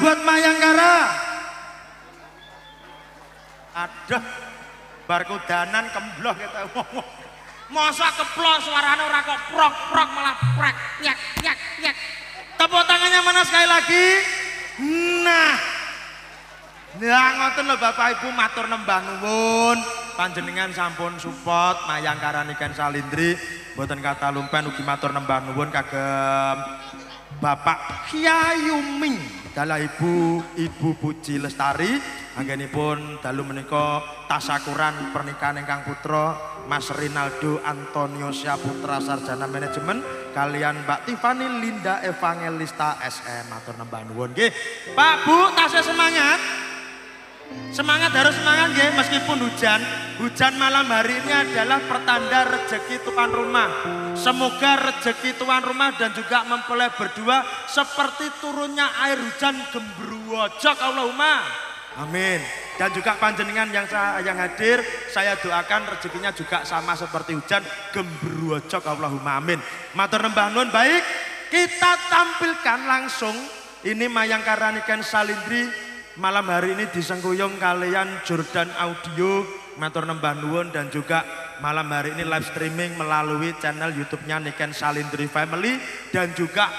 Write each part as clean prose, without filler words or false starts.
buat Mayangkara. Aduh, bar kudanan kembloh kita ngomong. Masa keplos suaranya orang kok prok malah prek nyak. Tepuk tangannya mana sekali lagi? Nah, ngoten lho Bapak Ibu matur nembah nuwun. Panjenengan sampun support Mayangkara Niken Salindri. Mboten kata lumpen ugi matur nembah nuwun kagem Bapak Kyayumi dalah Ibu Puji Lestari. Anggenipun dalu menika tasakuran pernikahan ingkang putra Mas Rinaldo Antonio Syaputra Sarjana Manajemen kalian Mbak Tiffany Linda Evangelista SM. Matur nembah nuwun nggih. Pak Bu tasih semangat. Semangat harus semangat nggih meskipun hujan malam hari ini adalah pertanda rezeki tuan rumah. Semoga rezeki tuan rumah dan juga mempelai berdua seperti turunnya air hujan gembruwojok Allahumma. Amin. Dan juga panjenengan yang hadir saya doakan rezekinya juga sama seperti hujan gembruwojok Allahumma amin. Matur nembah nuwun. Baik, kita tampilkan langsung ini Mayangkara Niken Salindri malam hari ini disengguyung kalian Jordan Audio. Matur nembah nuwun dan juga malam hari ini live streaming melalui channel YouTube-nya Niken Salindri Family dan juga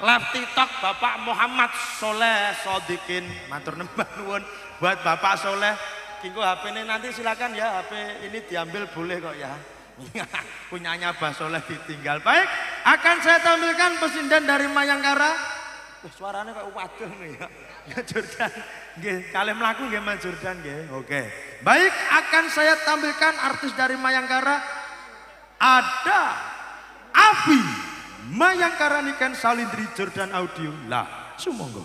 live TikTok Bapak Muhammad Soleh Sodikin. Matur nembah nuwun buat Bapak Soleh. Kingko HP ini nanti silakan ya, HP ini diambil boleh kok ya. Punyanya Mbah Soleh ditinggal. Baik, akan saya tampilkan pesinden dari Mayangkara. Suaranya kayak waduh nih ya. Ya Jordan, nggih, kalih mlaku nggih Mas Jordan nggih. Oke. Baik, akan saya tampilkan artis dari Mayangkara. Ada Abi Mayangkara Niken Salindri Jordan Audio. Lah, sumangga.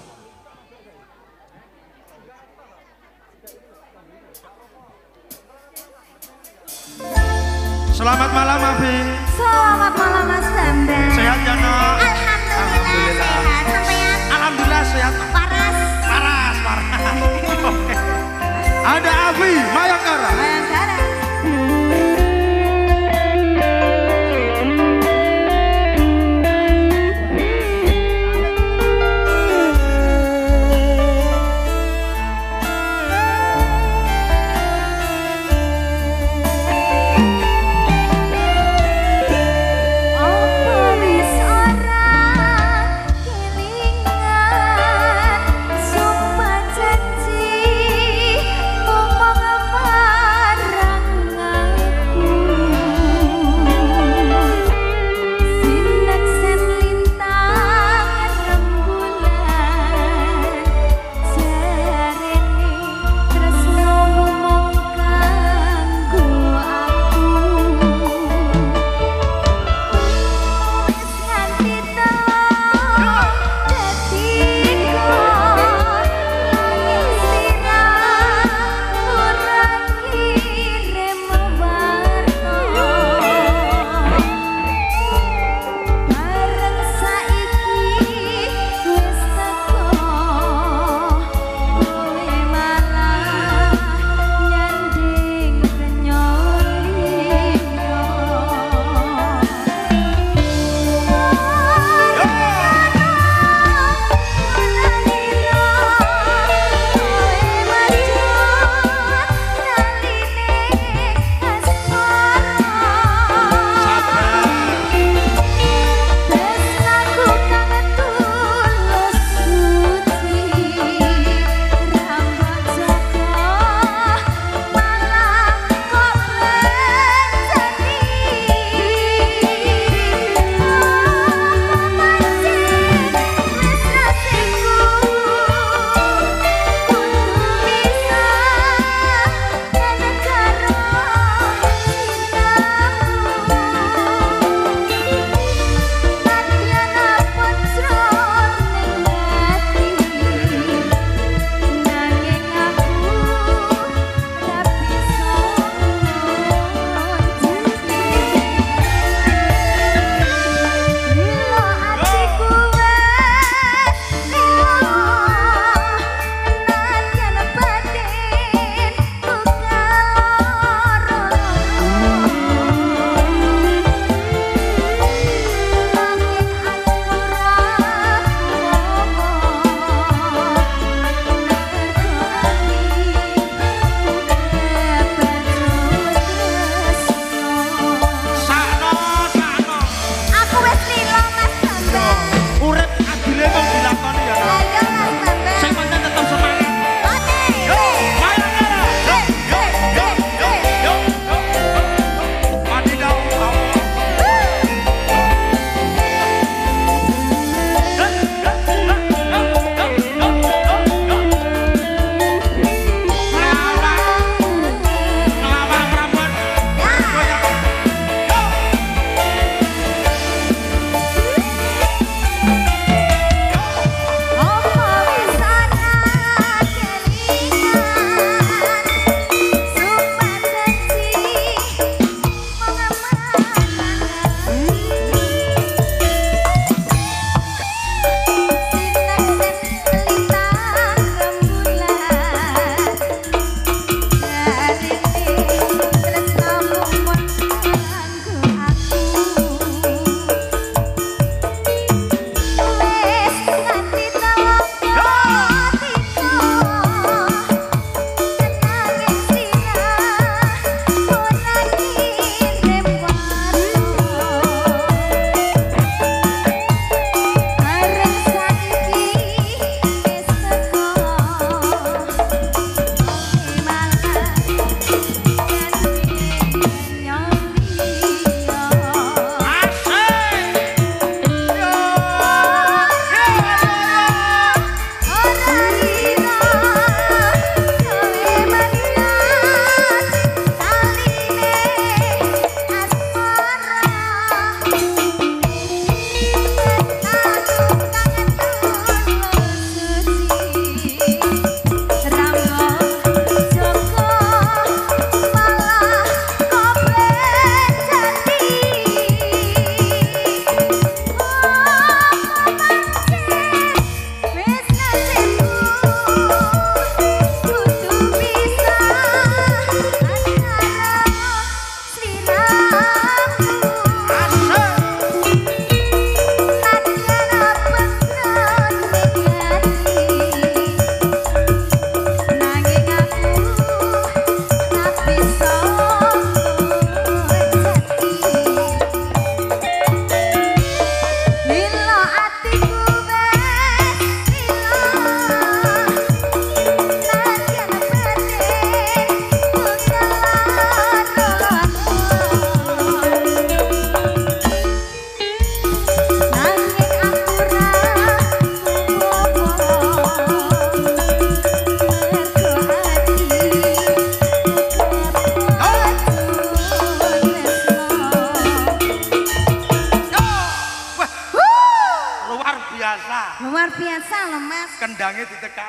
Selamat malam Abi. Selamat malam Mas Bambang. Sehat ya Nok? Alhamdulillah sehat. Sampean? Alhamdulillah sehat. Paras. Oke. Ada Abi Mayangkara. Mayangkara. Apa wis ora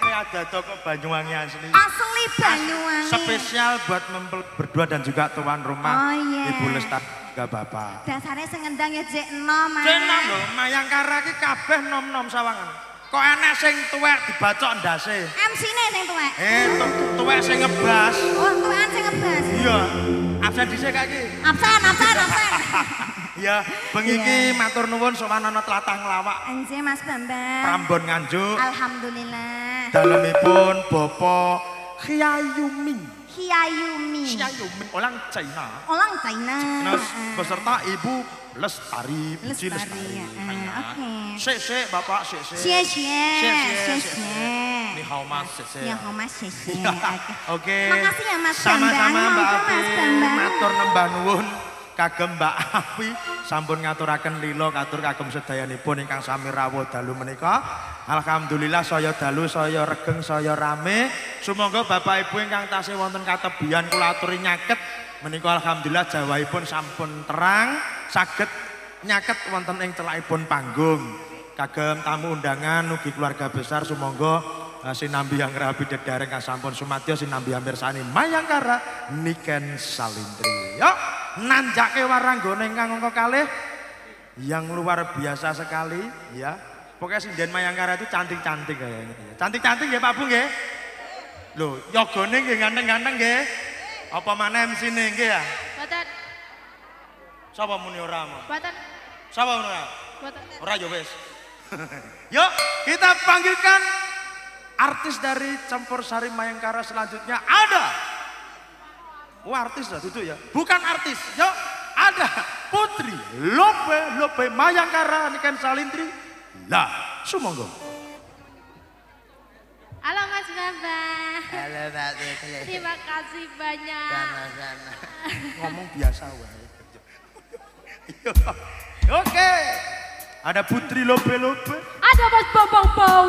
Ini ada toko Banyuwangi asli. Asli Banyuwangi. Spesial buat mempel berdua dan juga tuan rumah. Oh, iya. Ibu Lestari juga Bapak. Dasarnya sengendang ya Jek Nom. Jek Nom lho, Mayangkara iki kabeh nom-nom sawangan. Kok enek sing tuwek dibacok ndase. MC-ne sing tuwek. Tuwek sing ngebas. Oh, tuwekan sing ngebas. Iya. Absen dhisik kak iki. Absen. Ya, bengi iki matur nuwun sowan ana tlatah nglawak. Anjir Mas Bambang. Prambon Nganjuk. Alhamdulillah. Dalemipun Bapak Hyayuming. Hyayuming. Hyayuming orang China. Orang China. Nah, beserta Ibu Lestari. Lestari. Oke. Sik Bapak, sik. Ni hao mas, sik. Ya, Mas, sik. Oke. Makasih ya Mas Bambang. Sama-sama Mbak Monggo, Api. Mas Bambang. Matur nembah nuwun kagem Mbak Api sampun ngaturaken lila katur kagem sedayanipun ingkang sami rawuh dalu menika. Alhamdulillah saya dalu, saya regeng, saya rame. Sumangga Bapak Ibu ingkang tasih wonten katebian kula aturi nyaket menika alhamdulillah jawahipun sampun terang saged nyaket wonten ing celakipun panggung. Kagem tamu undangan ugi keluarga besar sumangga sinambi yang rabi dedare kang sampun sumadya sinambi mirsani Mayangkara Niken Salindri. Yuk nanjake waranggone ingkang angka kalih yang luar biasa sekali ya. Pokoknya sinden Mayangkara itu cantik-cantik kayaknya. Cantik-cantik nggih Pak Bu nggih? Lho, yogane nggih ganteng-ganteng nggih. Apa maneh MC-ne nggih ya? Boten. Sapa muni ora mau? Boten. Sapa muni ora? Boten. Ora ya wis. Yuk, kita panggilkan artis dari Campur Sari Mayangkara selanjutnya ada. Artis lah duduk ya. Bukan artis. Yuk, ada Putri Lope Mayangkara Niken Salindri. Lah, sumangga. Halo Mas Bambang. Halo Mbak Titi. Terima kasih banyak. Sama-sama. Ngomong biasa wae. Oke. Ada Putri Lope. Ada Mas Bambang Bau.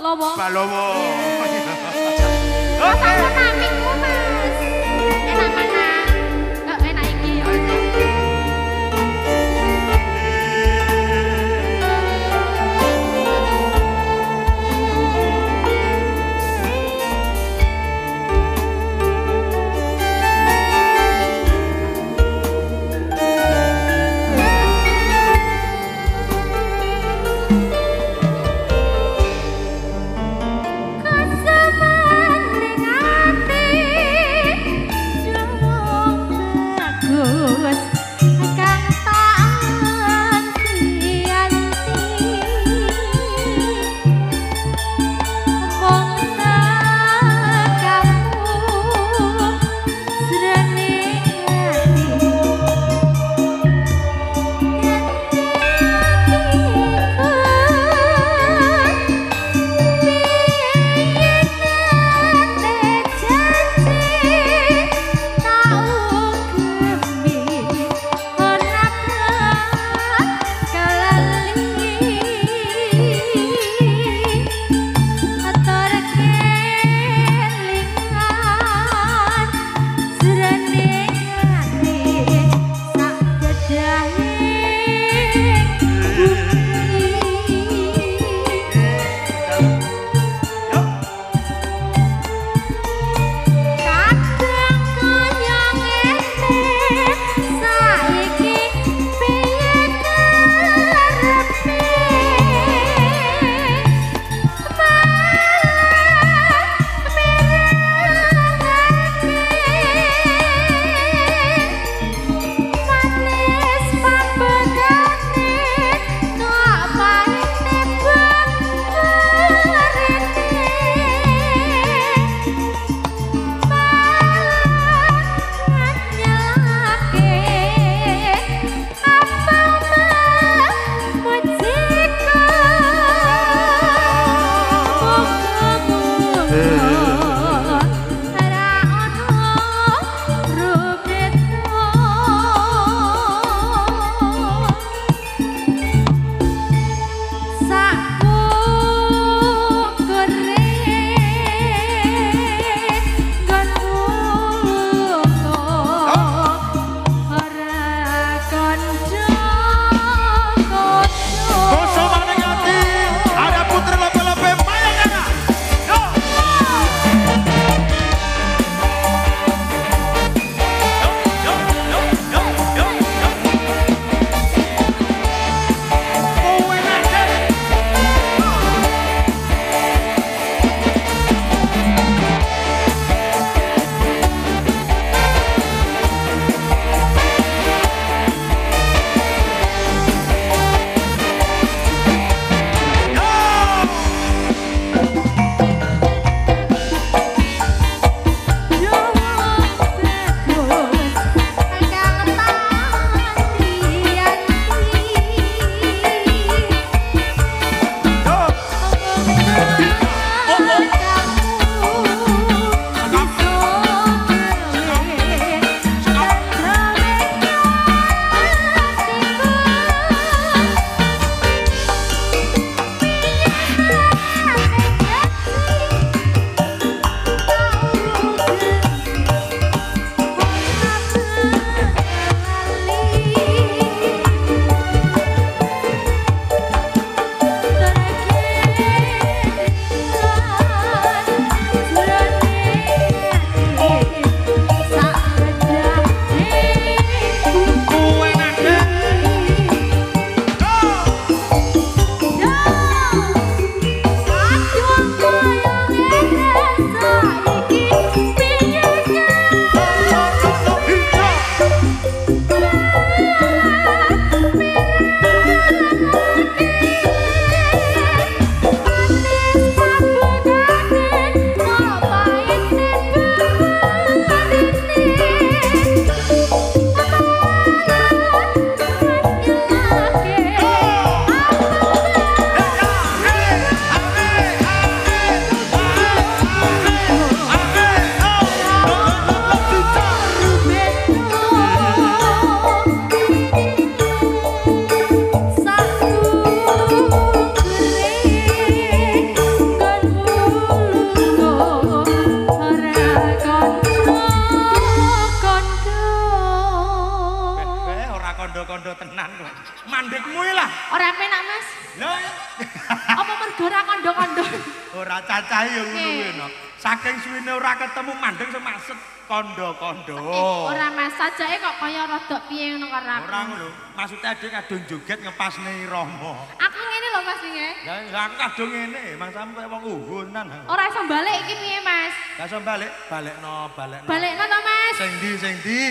Lobo. Balowo. Mas Oke. aku namikmu Mas. Enak mana? Enak iki. Kesemen ning ati cacahe ya ngono kuwi no. Saking suwene ora ketemu mandeng semaset kondo-kondo. Ora Mas, sajake kok kaya rada piye ngono karo aku. Ora ngono. Maksudnya adik kadung joget ngepasne Rama. Aku ngene lho Mas nggih. Ya aku kadung ngene, mangsamu kaya wong uhunan. Ora iso balik iki piye Mas? Gak iso balik, balekno. Balikno to Mas? Sing ndi?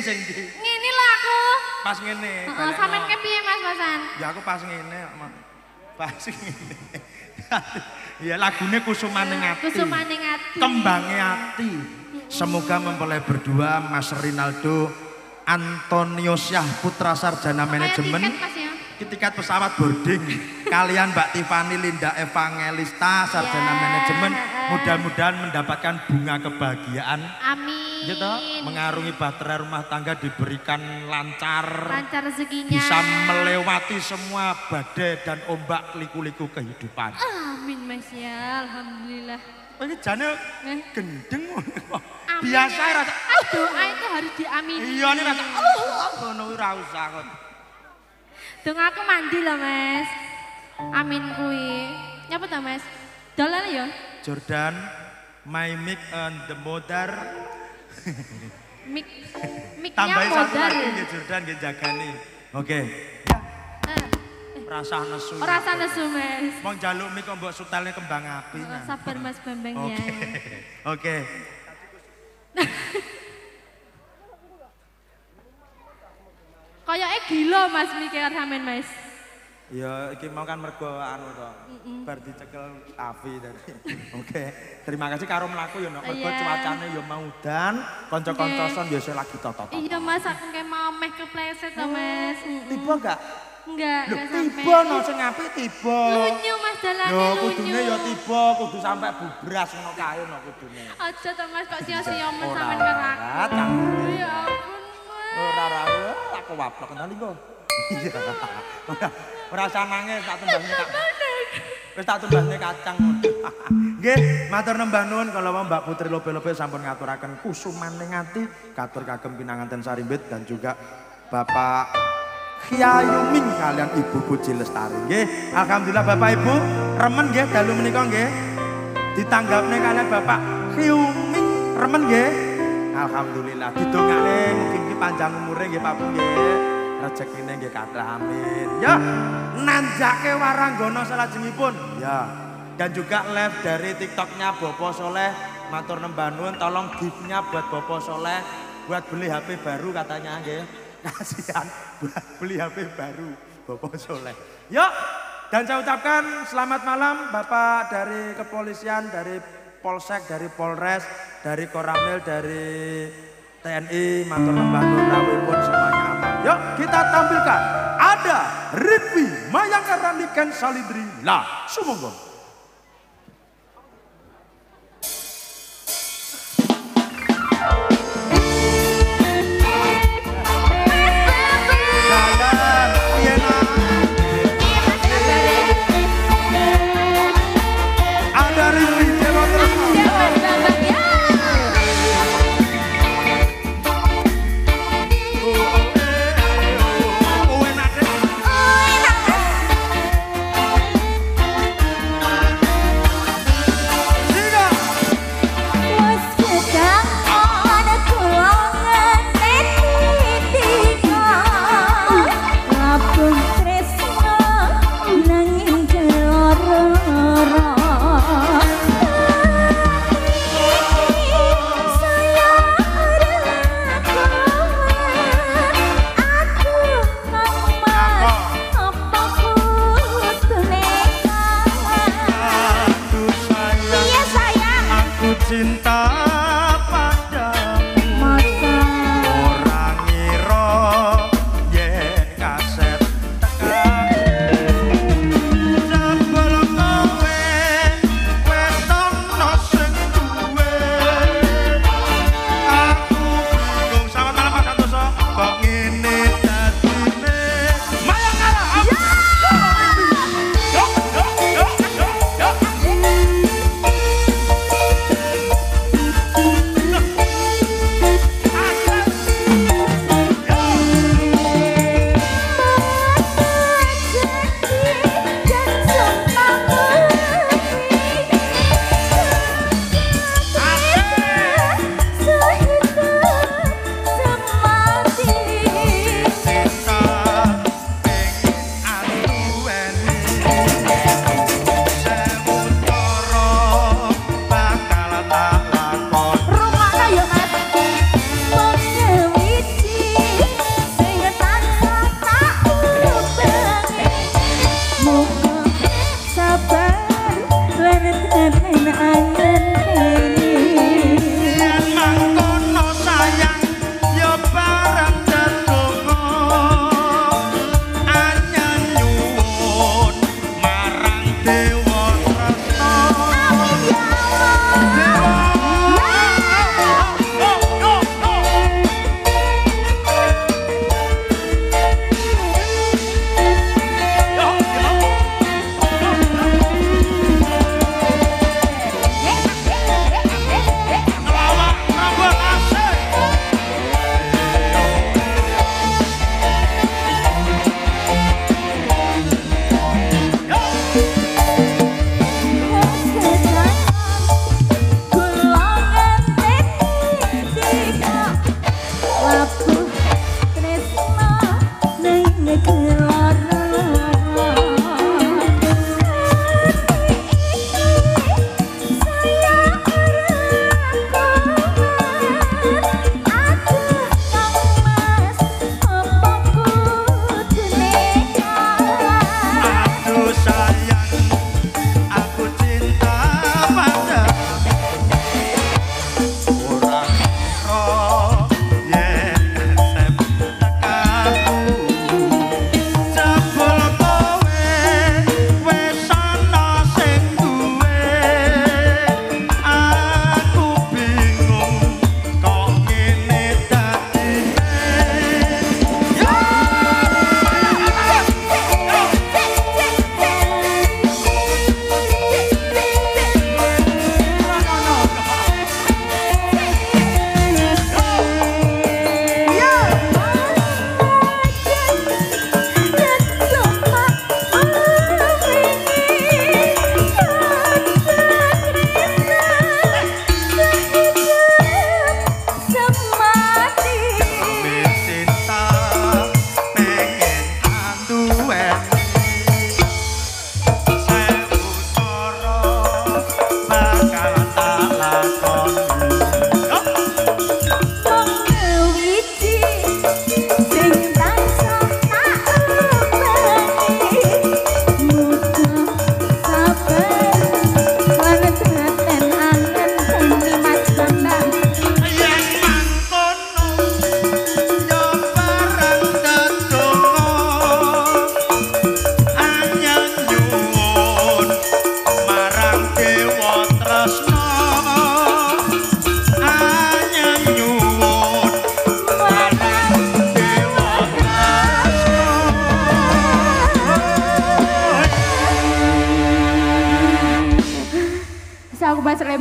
Ngene lho aku. Pas ngene. Heeh, sampean ke piye Mas Masan? Ya aku pas ngene, pas ngene. Ya lagune Kusumaning Ati. Kusumaning Ati. Kembange ati. Semoga mempelai berdua Mas Rinaldo Antonio Syah Putra Sarjana Manajemen. Tiket pesawat boarding kalian Mbak Tiffany Linda Evangelista Sarjana Manajemen. Mudah-mudahan mendapatkan bunga kebahagiaan. Amin. Gitu, mengarungi bahtera rumah tangga diberikan lancar. Lancar rezekinya. Bisa melewati semua badai dan ombak liku-liku kehidupan. Amin Mas ya, alhamdulillah. Ini jane gendeng. Amin, biasa ya. rasa. Doa itu harus diamini. Iya ini rasa. Ngono ora usah kok. Dong aku mandi loh Mas. Amin kuwi. Nyapa ta Mas? Dolan ya? Jordan, my mic and the modar. Miknya Tambahin satu modar. lagi nggih Jordan nggih jagani. Oke. Rasa nesu. Rasa nesu Mas. Mau njaluk mik kok mbok sutelne kembang api. Sabar Mas Bambang ya. Oke. Kayaknya gila Mas mikir sampean Mas. Ya iki mau kan mergo anu to. Bar dicekel Afi tadi. Oke. Terima kasih karo mlaku ya nek mergo cuacane ya mau udan, kanca-kanca son biasa lagi toto. Iya Mas, aku kayak mau meh kepleset to Mas. Tiba enggak? Enggak sampai. Tiba no sing apik tiba. Lunyu Mas dalane lunyu. lunyu. Kudune ya tiba, kudu sampai bubras ngono kae no kudune. Aja to Mas kok sia-sia men sampean karo aku. Ya ampun Mas. Ora aku waplok nang lho. Iya. Ora usah nangis tak tembahne kacang. Wis tak tembahne kacang. Nggih, matur nembah nuwun kala Mbak Putri Lobe-lobe sampun ngaturaken Kusumaning Ati, katur kagem pinanganten sarimbit dan juga Bapak Kyayuming kalian Ibu Puji Lestari. Nggih, alhamdulillah Bapak Ibu remen nggih dalu menika nggih. Ditanggapne kalian Bapak Kyayuming remen nggih. Alhamdulillah didongakne mugi panjang umure nggih Pak Bu nggih. Rezekine nggih kathah amin. Ya, nanjake waranggana salajengipun. Ya. Dan juga live dari TikToknya Bopo Soleh. Matur nembah nuwun tolong gift-nya buat Bopo Soleh buat beli HP baru katanya nggih. Kasihan buat beli HP baru Bopo Soleh. Yuk, dan saya ucapkan selamat malam Bapak dari kepolisian, dari Polsek, dari Polres, dari Koramil, dari TNI, matur nembah nuwun rawuhipun semuanya aman. Yuk kita tampilkan ada Ritwi Mayangkara Niken Salindri lah sumangga.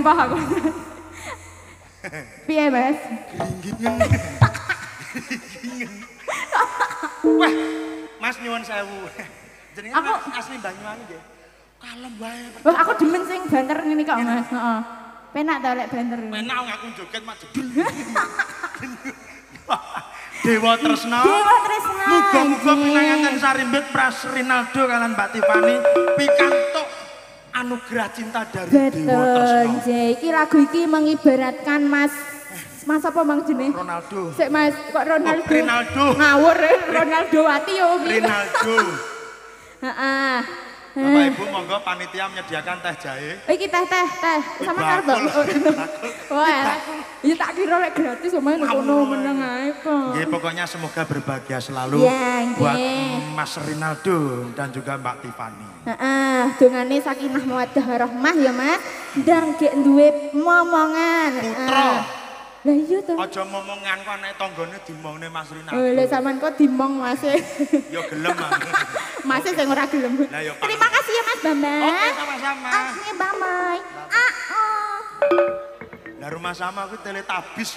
sumpah aku. Piye, Mas? Gringgingen. Wah, Mas nyuwun sewu. Jenengan Aku- Mas asli Banyuwangi nggih. Kalem wae. Wah, aku demen sing banter ngene kok, Mas. Heeh. Penak ta lek banter. Menak aku joget mak jedul. Dewa Tresna. Dewa Tresna. Muga-muga anjing. pinanganten sarimbit Pras Rinaldo kalian Mbak Tiffany pikantuk anugerah cinta dari Dewa Betul, Tresna. Nje. Iki lagu iki mengibaratkan Mas apa Mang jeneng? Ronaldo. Sik Mas, kok Ronaldo? Oh, Rinaldo. Ngawur Ronaldo Wati yo. Rinaldo. Heeh. Bapak Ibu monggo panitia menyediakan teh jahe. Iki teh sama karo bakul. Mbak. Wah, ya tak kira lek gratis omae ngono meneng ae kok. Nggih, pokoknya semoga berbahagia selalu Ya, nggih. buat Mas Rinaldo dan juga Mbak Tiffany. Heeh, dongane sakinah mawaddah warahmah ya Mas. Ndang gek duwe momongan. Putra. Lah iya to. Aja momongan kok nek tanggane dimongne Mas Rinaldo. Oh, lek sampean kok dimong Mas. Ya gelem ah. Mas sing ora gelem. Lah ya, Pak. Terima kasih ya Mas Bambang. Oke, sama-sama. Oke, bye-bye. Lah rumah sama aku teletabis.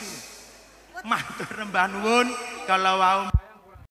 Matur nembah nuwun kalau wau